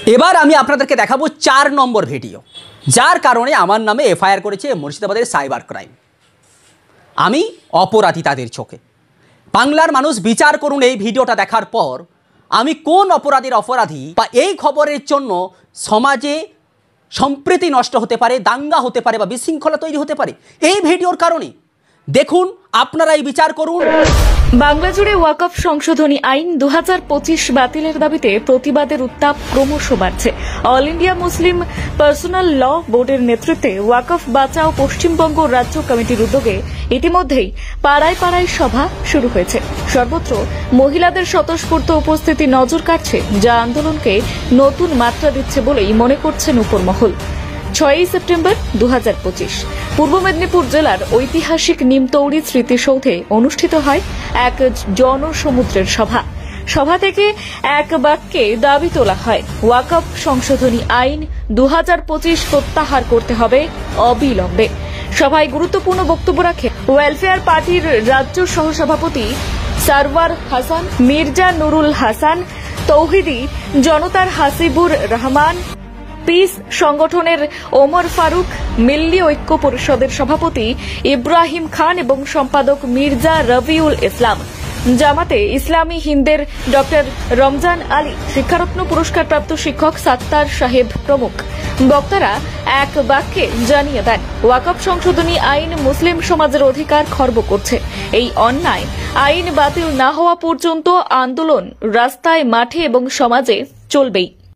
এবার আমি আপনাদেরকে দেখাবো 4 নম্বর ভিডিও, যার কারণে আমার নামে এফআইআর করেছে মুর্শিদাবাদের সাইবার ক্রাইম। আমি অপরাধী তাদের চোখে। বাংলার মানুষ বিচার করুন এই ভিডিওটা দেখার পর আমি কোন অপরাধীর অপরাধী, বা এই খবরের জন্য সমাজে সম্প্রীতি নষ্ট হতে পারে, দাঙ্গা হতে পারে বা বিশৃঙ্খলা তৈরি হতে পারে এই ভিডিওর কারণে। দেখুন, আপনারাই বিচার করুন। বাংলা জুড়ে ওয়াকফ সংশোধনী আইন 2025 বাতিলের দাবিতে প্রতিবাদের উত্তাপ ক্রমশ বাড়ছে। অল ইন্ডিয়া মুসলিম পার্সোনাল ল বোর্ডের নেতৃত্বে ওয়াকফ বাঁচাও পশ্চিমবঙ্গ রাজ্য কমিটির উদ্যোগে ইতিমধ্যেই পাড়ায় পাড়ায় সভা শুরু হয়েছে। সর্বত্র মহিলাদের স্বতঃস্ফূর্ত উপস্থিতি নজর কাটছে, যা আন্দোলনকে নতুন মাত্রা দিচ্ছে বলেই মনে করছেন উপরমহল। 6 সেপ্টেম্বর 2025 পূর্ব মেদিনীপুর জেলার ঐতিহাসিক নিমতৌড়ি স্মৃতিসৌধে অনুষ্ঠিত হয় এক জনসমুদ্রের সভা থেকে এক বাক্যে দাবি তোলা হয়, ওয়াকফ সংশোধনী আইন 2025 প্রত্যাহার করতে হবে অবিলম্বে। সভায় গুরুত্বপূর্ণ বক্তব্য রাখে ওয়েলফেয়ার পার্টির রাজ্য সহসভাপতি সারওয়ার হাসান, মির্জা নুরুল হাসান, তৌহিদি জনতার হাসিবুর রহমান, পিস সংগঠনের ওমর ফারুক, মিল্লি ঐক্য পরিষদের সভাপতি ইব্রাহিম খান এবং সম্পাদক মির্জা রবিউল ইসলাম, জামাতে ইসলামী হিন্দের ডক্টর রমজান আলী, শিক্ষারত্ন পুরস্কারপ্রাপ্ত শিক্ষক সাত্তার সাহেব প্রমুখ। বক্তারা এক বাক্যে জানিয়ে দেন, ওয়াকফ সংশোধনী আইন মুসলিম সমাজের অধিকার খর্ব করছে। এই অন্যায় আইন বাতিল না হওয়া পর্যন্ত আন্দোলন রাস্তায়, মাঠে এবং সমাজে চলবেই।